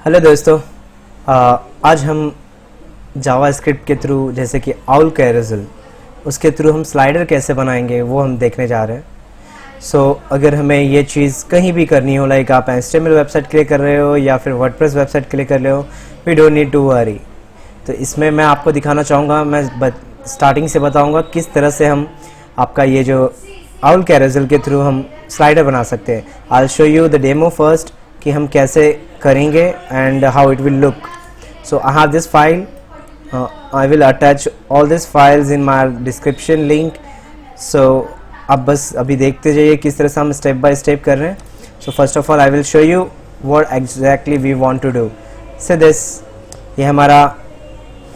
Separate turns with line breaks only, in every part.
Hello दोस्तों, आज हम जावा स्क्रिप्ट के थ्रू जैसे कि आउल कैरोसेल उसके थ्रू हम स्लाइडर कैसे बनाएंगे वो हम देखने जा रहे हैं। अगर हमें ये चीज़ कहीं भी करनी हो, लाइक आप HTML वेबसाइट के लिए कर रहे हो या फिर वर्डप्रेस वेबसाइट के लिए कर रहे हो, we don't need to worry. तो इसमें मैं आपको दिखाना चाहूँगा, मैं स्टार्टिंग से बताऊँगा किस तरह से हम आपका ये जो आउल कैरोसेल के थ्रू हम स्लाइडर बना सकते हैं। I will show you the demo first कि हम कैसे करेंगे and how it will look. So I have this file, I will attach all this files in my description link. So अब बस अभी देखते जाइए किस तरह से हम स्टेप बाय स्टेप कर रहे हैं। So first of all I will show you what exactly we want to do. So this, ये हमारा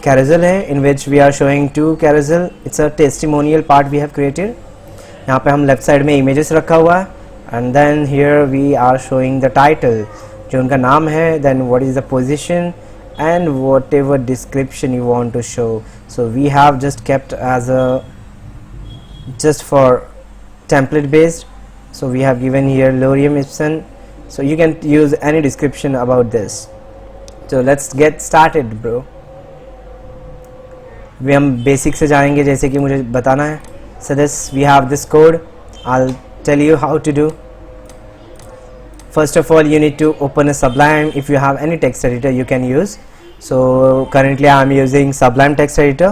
कैरोसेल है in which we are showing two carousel. It's a testimonial part we have created. यहाँ पे हम left side में images रखा हुआ है and then here we are showing the title जो उनका नाम है, then what is the position and whatever description you want to show. So we have just kept as a just for template based, so we have given here lorem ipsum, so you can use any description about this. So let's get started bro. अभी हम basic से जाएंगे जैसे कि मुझे बताना है। So this we have this code, I'll tell you how to do. First of all, you need to open a Sublime. If you have any text editor you can use. So currently I am using Sublime text editor.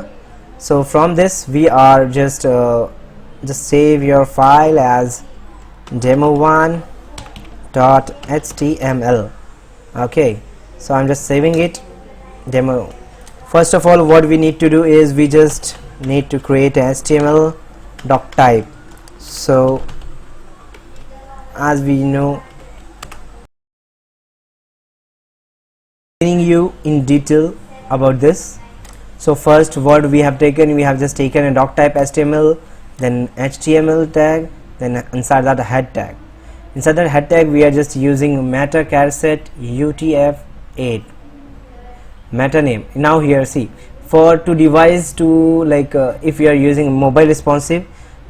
So from this we are just save your file as demo1.html. okay, so I'm just saving it demo. First of all, what we need to do is we just need to create a HTML doc type. So as we know, telling you in detail about this. So first what we have taken, we have just taken a doc type HTML, then HTML tag, then inside that a head tag. Inside that head tag we are just using meta charset UTF-8 meta name. Now here see, for to device to like if you are using mobile responsive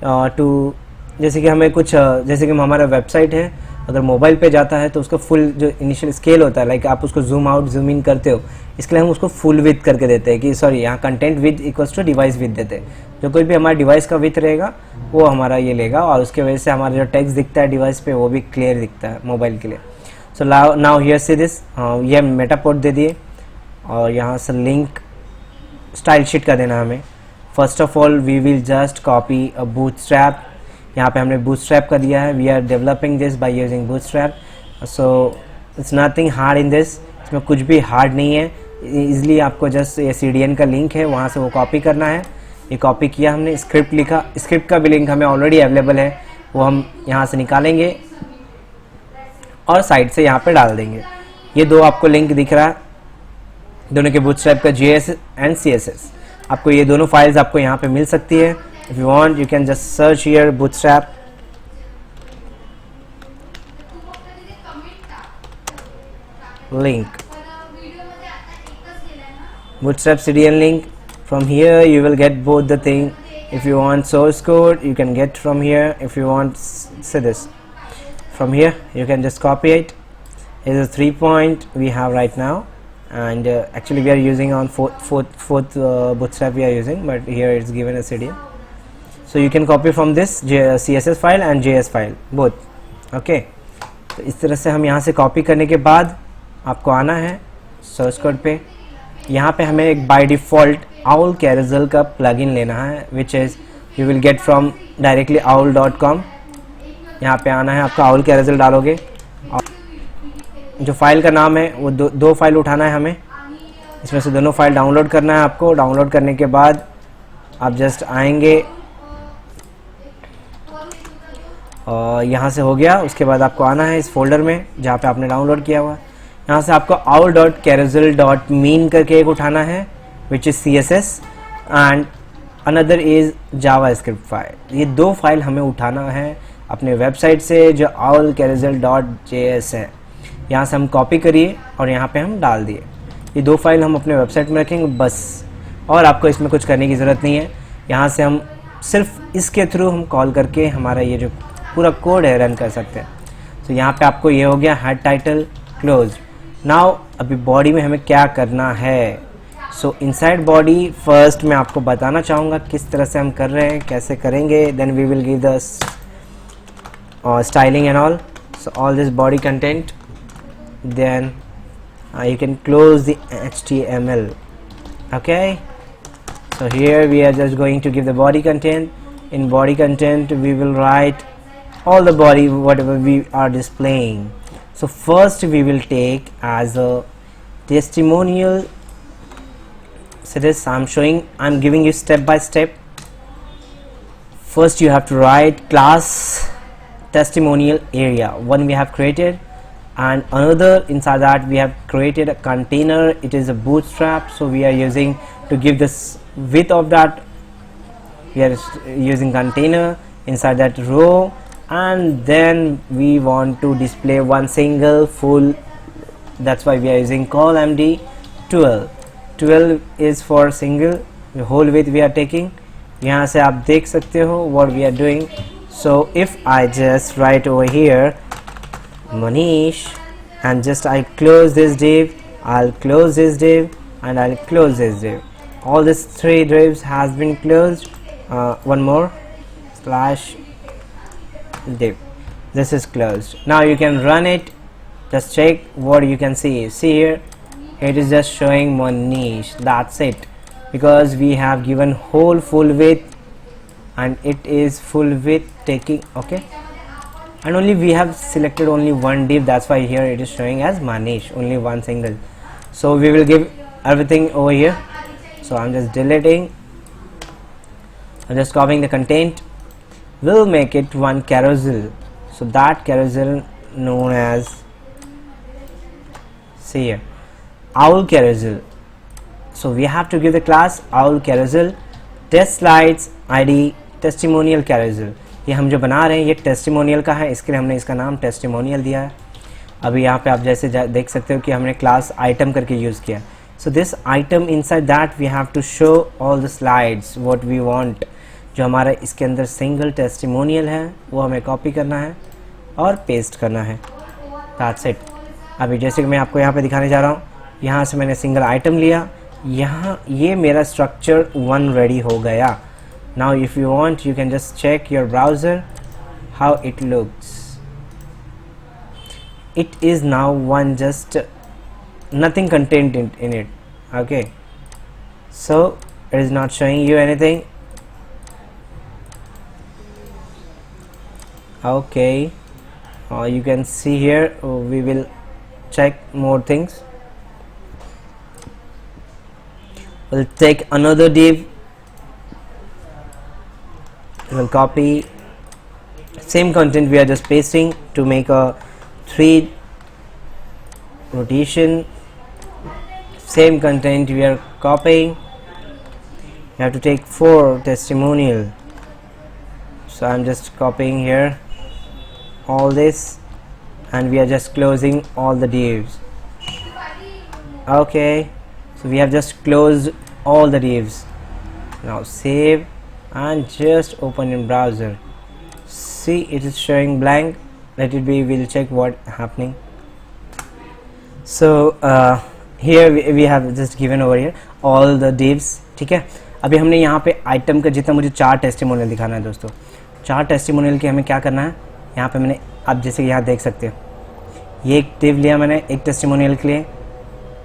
to, जैसे कि हमें कुछ जैसे कि हमारा website है, अगर mobile पे जाता है तो उसका फुल जो इनिशियल स्केल होता है, लाइक आप उसको जूम आउट जूम इन करते हो, इसके लिए हम उसको फुल विथ करके देते हैं कि सॉरी यहाँ content width equals to device width देते हैं। जो कोई भी हमारा डिवाइस का विथ रहेगा वो हमारा ये लेगा, और उसके वजह से हमारा जो टेक्स्ट दिखता है डिवाइस पे वो भी क्लियर दिखता है मोबाइल के लिए। सो नाउ हियर से दिस, ये मेटा पोर्ट दे दिए और यहाँ से लिंक स्टाइल शीट का देना हमें। First of all we will just copy a Bootstrap. यहाँ पे हमने बूटस्ट्रैप का दिया है, we are developing this by using Bootstrap. So it's nothing hard in this, इसमें कुछ भी हार्ड नहीं है। इजली आपको जस्ट ये CDN का लिंक है वहाँ से वो कॉपी करना है। ये कॉपी किया हमने, स्क्रिप्ट लिखा, स्क्रिप्ट का भी लिंक हमें ऑलरेडी अवेलेबल है, वो हम यहाँ से निकालेंगे और साइड से यहाँ पे डाल देंगे। ये दो आपको लिंक दिख रहा है दोनों के, बूटस्ट्रैप का JS एंड CSS। आपको ये दोनों फाइल्स आपको यहाँ पे मिल सकती है। If you want, you can just search here bootstrap. Link. Bootstrap CDN link. From here you will get both the thing. If you want source code, you can get from here. If you want, say this. From here you can just copy it. It is a 3 point we have right now, and actually we are using on fourth bootstrap we are using, but here it's given a CDN. So you can copy from this CSS file and JS file both. okay, तो इस तरह से हम यहाँ से copy करने के बाद आपको आना है सोर्स कोड पे। यहाँ पे हमें एक बाय डिफ़ॉल्ट आउल कैरोसेल का प्लगइन लेना है, which is you will get from directly owl.com। यहाँ पे आना है, आपका आउल कैरोसेल डालोगे और जो फाइल का नाम है वो दो फाइल उठाना है हमें, इसमें से दोनों फाइल डाउनलोड करना है आपको। डाउनलोड करने के बाद आप जस्ट आएंगे और यहाँ से हो गया, उसके बाद आपको आना है इस फोल्डर में जहाँ पे आपने डाउनलोड किया हुआ। यहाँ से आपको owl.carousel.mean करके एक उठाना है, which is CSS, and another is JavaScript file. ये दो फाइल हमें उठाना है अपने वेबसाइट से जो owlcarousel.js है। यहाँ से हम कॉपी करिए और यहाँ पे हम डाल दिए। ये दो फाइल हम अपने वेबसाइट में रखेंगे बस, और आपको इसमें कुछ करने की ज़रूरत नहीं है। यहाँ से हम सिर्फ इसके थ्रू हम कॉल करके हमारा ये जो पूरा कोड है रन कर सकते हैं। तो यहाँ पे आपको ये हो गया हेड टाइटल क्लोज। नाउ अभी बॉडी में हमें क्या करना है। सो इनसाइड बॉडी फर्स्ट मैं आपको बताना चाहूँगा किस तरह से हम कर रहे हैं, कैसे करेंगे, then we will give the styling and all. So all this body content, then you can close the HTML. Okay, so here we are just going to give the body content. In body content we will write all the body whatever we are displaying. So first we will take as a testimonial. So this I'm giving you step by step. First you have to write class testimonial area, one we have created, and another inside that we have created a container. It is a bootstrap, so we are using to give this width of that, we are using container inside that row, and then we want to display one single full, that's why we are using col md 12. 12 is for single, the whole width we are taking. यहाँ से आप देख सकते हो what we are doing. So if I just write over here Manish and just I close this div, I'll close this div and I'll close this div. All these three divs has been closed. One more slash div. This is closed. Now you can run it. Just check what you can see. See here, it is just showing Manish. That's it, because we have given whole full width and it is full width taking. Okay, and only we have selected only one div, that's why here it is showing as Manish, only one single. So we will give everything over here. So I'm just deleting, I'm just copying the content. We'll make it one carousel, so that carousel known as, see here, owl carousel. So we have to give the class owl carousel, test slides id testimonial carousel. ये हम जो बना रहे हैं ये testimonial का है, इसके लिए हमने इसका नाम टेस्टिमोनियल दिया है. अभी यहाँ पे आप जैसे देख सकते हो कि हमने क्लास आइटम करके यूज़ किया. So this item inside that we have to show all the slides what we want. जो हमारा इसके अंदर सिंगल टेस्टिमोनियल है वो हमें कॉपी करना है और पेस्ट करना है. That's it. अभी जैसे कि मैं आपको यहाँ पे दिखाने जा रहा हूँ, यहाँ से मैंने सिंगल आइटम लिया, यहाँ ये मेरा स्ट्रक्चर 1 रेडी हो गया. Now if you want you can just check your browser how it looks. It is now one, just nothing content in it. Okay, so it is not showing you anything. Okay, you can see here, we will check more things. We'll take another div, we'll copy same content, we are just pasting to make a 3 rotation. Same content we are copying. You have to take 4 testimonial, so I'm just copying here all this and we are just closing all the divs. Okay, so we have just closed all the divs. Now save and just open in browser. See, it is showing blank. Let it be, we'll check what happening. So here we have just given over here all the divs. ठीक है, अभी हमने यहाँ पे item का जितना मुझे 4 testimonial दिखाना है दोस्तों. 4 टेस्टिमोनियल के हमें क्या करना है, यहाँ पे मैंने आप जैसे कि यहाँ देख सकते हो ये एक डिव लिया मैंने एक टेस्टिमोनियल के लिए,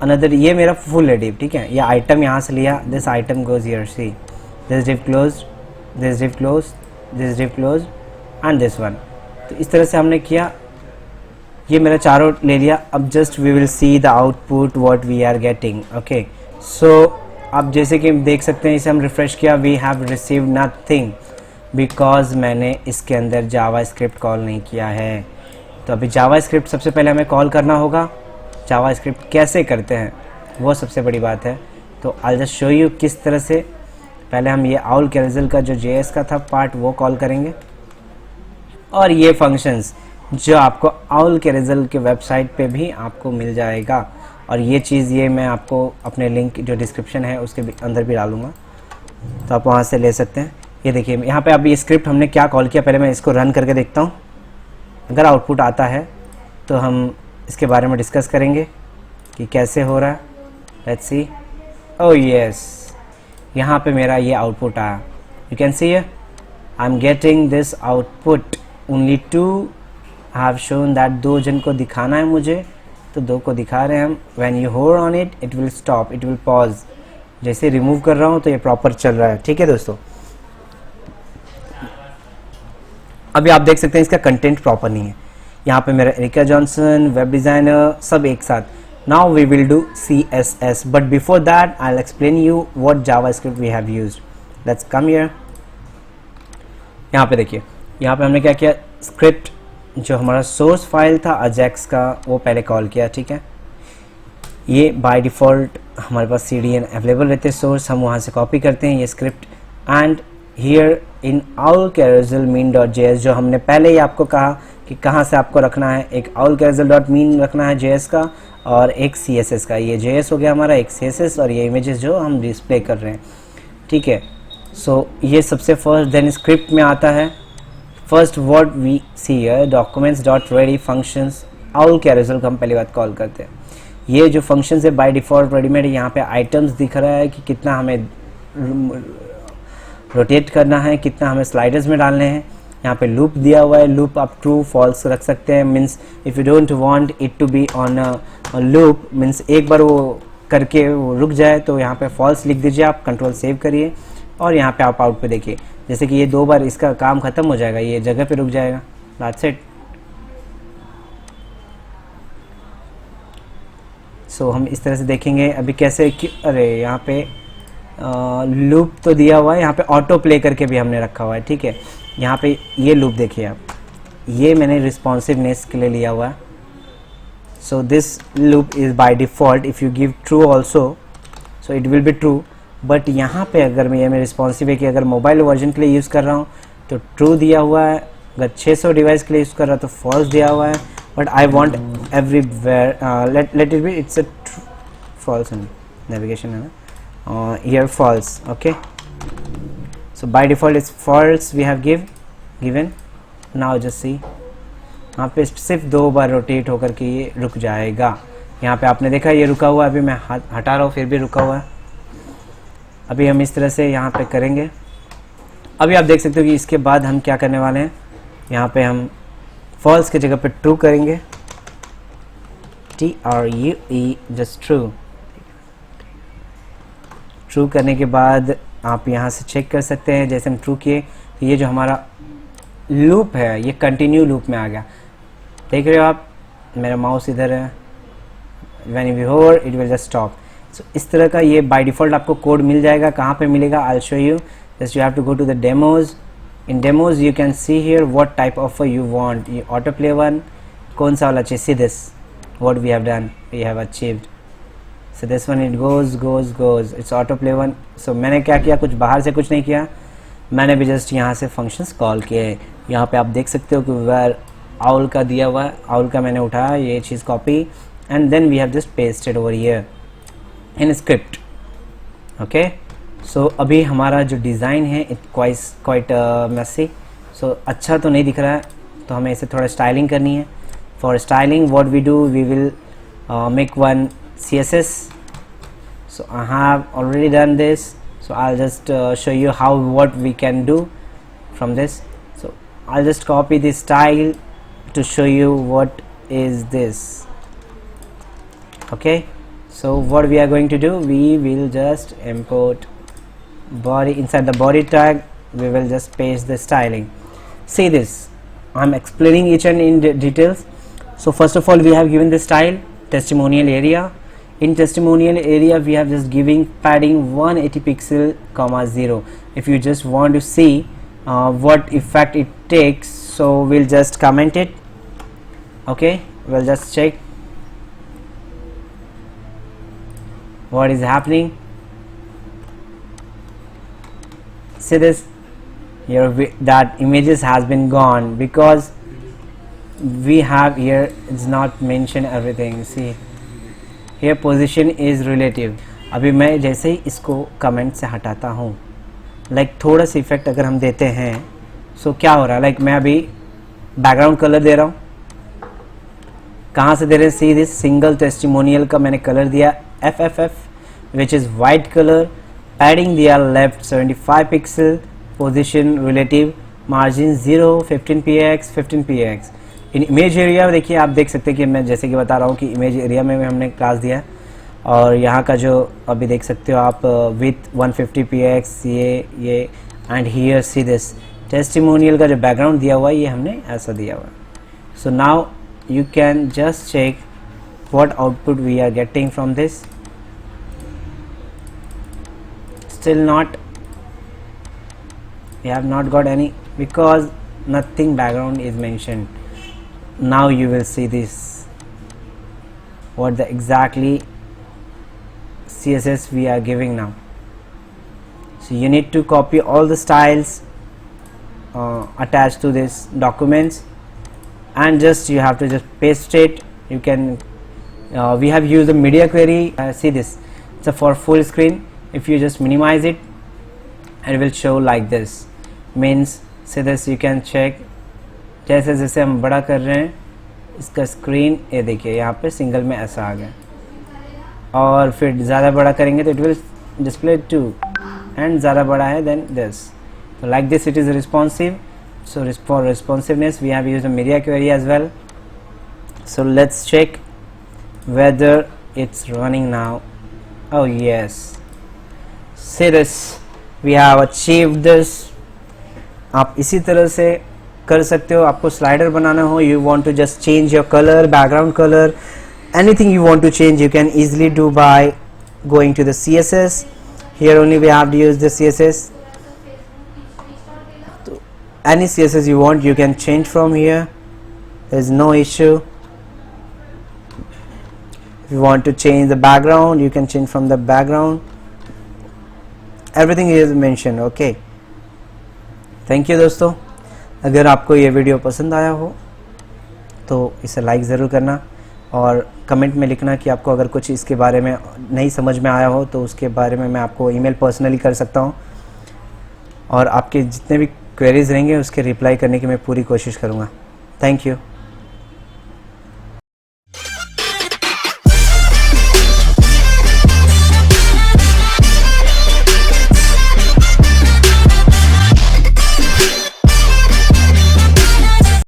अनदर ये मेरा फुल है डिव. ठीक है, ये आइटम यहाँ से लिया, this item goes here. See this div close, this div close, this div close and this one. तो इस तरह से हमने किया, ये मेरा चारों ले लिया. अब just we will see the output what we are getting. Okay, so अब जैसे कि देख सकते हैं, इसे हम रिफ्रेश किया, we have received nothing because मैंने इसके अंदर जावा स्क्रिप्ट कॉल नहीं किया है. तो अभी जावा स्क्रिप्ट सबसे पहले हमें कॉल करना होगा. जावा स्क्रिप्ट कैसे करते हैं वो सबसे बड़ी बात है. तो आई जस्ट शो यू किस तरह से. पहले हम ये आउल कैरोसेल का जो जेएस का था पार्ट वो कॉल करेंगे, और ये फंक्शंस जो आपको आउल कैरोसेल के वेबसाइट पे भी आपको मिल जाएगा. और ये चीज़ ये मैं आपको अपने लिंक जो डिस्क्रिप्शन है उसके अंदर भी डालूंगा, तो आप वहाँ से ले सकते हैं. ये देखिए यहाँ पे अब ये स्क्रिप्ट हमने क्या कॉल किया, पहले मैं इसको रन करके देखता हूँ. अगर आउटपुट आता है तो हम इसके बारे में डिस्कस करेंगे. कि कैसे हो रहा है। Let's see. ओह यस, यहाँ पे मेरा ये आउटपुट आया। You can see I am getting this output only two. I have shown that 2 जन को दिखाना है मुझे, तो 2 को दिखा रहे हैं हम। When you hold on it, it will stop, it will pause. जैसे रिमूव कर रहा हूँ तो ये प्रॉपर चल रहा है। ठीक है दोस्तों, अभी आप देख सकते हैं इसका कंटेंट प्रॉपर नहीं है। यहाँ पे मेरा एरिका जॉनसन, वेब डिज़ाइनर, सब एक साथ। Now we will do CSS, but before that I will explain you what JavaScript we have used. Let's come here. यहाँ पे देखिए, यहाँ पे हमने क्या किया, स्क्रिप्ट जो हमारा सोर्स फाइल था अजैक्स का, वो पहले कॉल किया। ठीक है, ये बाय डिफ़ॉल्ट हमारे पास CDN अवेलेबल रहते हैं सोर्स, हम वहाँ से कॉपी करते हैं ये script. And here in owl carousel mean dot JS, जो हमने पहले ही आपको कहा कि कहाँ से आपको रखना है, एक आउल कैरोसेल डॉट मीन रखना है JS का, और एक CSS का। ये JS हो गया हमारा, एक CSS, और ये इमेजेस जो हम डिस्प्ले कर रहे हैं। ठीक है, सो ये सबसे फर्स्ट, देन स्क्रिप्ट में आता है फर्स्ट वर्ड वी सी है documents dot ready functions. Owl carousel को हम पहली बात कॉल करते हैं। ये जो फंक्शन है बाय डिफ़ॉल्ट रेडीमेड, यहाँ पे आइटम्स दिख रहा है कि कितना हमें रोटेट करना है, कितना हमें स्लाइडर्स में डालने हैं। यहाँ पे लूप दिया हुआ है, लूप आप ट्रू फॉल्स रख सकते हैं। Means if you don't want it to be on loop, means एक बार वो करके वो रुक जाए, तो यहाँ पे फॉल्स लिख दीजिए, आप कंट्रोल सेव करिए, और यहाँ पे आप आउट पे देखिए, जैसे कि ये 2 बार इसका काम ख़त्म हो जाएगा, ये जगह पे रुक जाएगा। That's it. सो हम इस तरह से देखेंगे अभी कैसे कि अरे यहाँ पे लूप तो दिया हुआ है, यहाँ पे ऑटो प्ले करके भी हमने रखा हुआ है। ठीक है, यहाँ पे ये लूप देखिए आप, ये मैंने रिस्पॉन्सिवनेस के लिए लिया हुआ है। So this loop is by default, if you give true also so it will be true. But यहाँ पे अगर मैं रिस्पॉन्सिव है कि अगर मोबाइल वर्जन के लिए यूज़ कर रहा हूँ तो ट्रू दिया हुआ है, अगर 600 डिवाइस के लिए यूज़ कर रहा हूँ तो फॉल्स दिया हुआ है। But I want everywhere let it be it's a false navigation है ना, here false. Okay, so by default it's false we have given. Now just see, यहाँ पे सिर्फ 2 बार रोटेट होकर के ये रुक जाएगा। यहाँ पे आपने देखा ये रुका हुआ है, अभी मैं हटा रहा हूँ फिर भी रुका हुआ है। अभी हम इस तरह से यहाँ पे करेंगे। अभी आप देख सकते हो कि इसके बाद हम क्या करने वाले हैं, यहाँ पे हम फॉल्स की जगह पे ट्रू करेंगे, TRUE, जस्ट ट्रू। ट्रू करने के बाद आप यहाँ से चेक कर सकते हैं, जैसे हम ट्रू किए तो ये जो हमारा लूप है ये कंटिन्यू लूप में आ गया। देख रहे हो आप, मेरा माउस इधर है, when we hover it will just stop. So इस तरह का ये बाय डिफ़ॉल्ट आपको कोड मिल जाएगा। कहाँ पे मिलेगा, I will show you. Just you have to go to the demos. In demos you can see here what type of you want. ये ऑटो प्ले वन कौन सा वाला चाहिए, see this what we have done, we have achieved. So this one it goes, it's auto play one. So मैंने क्या किया, कुछ बाहर से कुछ नहीं किया, मैंने भी जस्ट यहाँ से फंक्शंस कॉल किए। यहाँ पे आप देख सकते हो कि वेयर आउल का दिया हुआ है, आउल का मैंने उठाया, ये चीज़ copy, and then we have just pasted over here in script. Okay, so अभी हमारा जो डिज़ाइन है इट क्वाइट मेसी। सो अच्छा तो नहीं दिख रहा है, तो हमें इसे थोड़ा स्टाइलिंग करनी है। For styling what we do, we will make one CSS. So I have already done this, so I'll just show you what we can do from this. So I'll just copy this style to show you what is this. Okay, so what we are going to do, we will just import body. Inside the body tag we will just paste the styling. See this, I'm explaining each and in details. So first of all we have given the style testimonial area. In testimonial area we have just giving padding 180 pixel comma 0. If you just want to see what effect it takes, so we'll just comment it. Okay, we'll just check what is happening. See this here, that images has been gone because we have here, it's not mentioned everything. See here position is relative. अभी मैं जैसे ही इसको comment से हटाता हूँ, like थोड़ा सा effect अगर हम देते हैं, सो क्या हो रहा है, लाइक मैं अभी बैकग्राउंड कलर दे रहा हूँ, कहाँ से दे रहे हैं? सी दिस सिंगल टेस्टिमोनियल का मैंने कलर दिया FFF which is white colour, padding दिया left 75 pixel, position relative, margin 0, 15px 15px। In image area देखिए, आप देख सकते हैं कि मैं जैसे कि बता रहा हूँ कि इमेज एरिया में हमने क्लास दिया है, और यहाँ का जो अभी देख सकते हो आप विथ 150px ये and here see this testimonial का जो बैकग्राउंड दिया हुआ है ये हमने ऐसा दिया हुआ है। So now you can just check what output we are getting from this. Still not, we have not got any because nothing background is mentioned. Now you will see this, what the exactly CSS we are giving now. So you need to copy all the styles attached to this documents, and just you have to just paste it. You can we have used the media query. See this, it's a for full screen. If you just minimize it, it will show like this. Means see this, you can check जैसे जैसे हम बड़ा कर रहे हैं इसका screen, ये देखिए यहाँ पे सिंगल में ऐसा आ गया, और फिर ज़्यादा बड़ा करेंगे तो इट विल डिस्प्ले 2, एंड ज़्यादा बड़ा है then this. So like this it is responsive. So for responsiveness we have used a media query as well. So let's check whether it's running now. Oh yes, see this, we have achieved this. आप इसी तरह से कर सकते हो. आपको slider बनाना हो, you want to just change your color, background color, anything you want to change you can easily do by going to the CSS. Here only we have to use the CSS. Any CSS you want you can change from here, there is no issue. If you want to change the background you can change from the background. Everything is mentioned. Okay, thank you दोस्तों. अगर आपको ये video पसंद आया हो तो इसे like ज़रूर करना, और कमेंट में लिखना कि आपको अगर कुछ इसके बारे में नहीं समझ में आया हो तो उसके बारे में मैं आपको ईमेल पर्सनली कर सकता हूँ, और आपके जितने भी क्वेरीज रहेंगे उसके रिप्लाई करने की मैं पूरी कोशिश करूँगा. Thank you.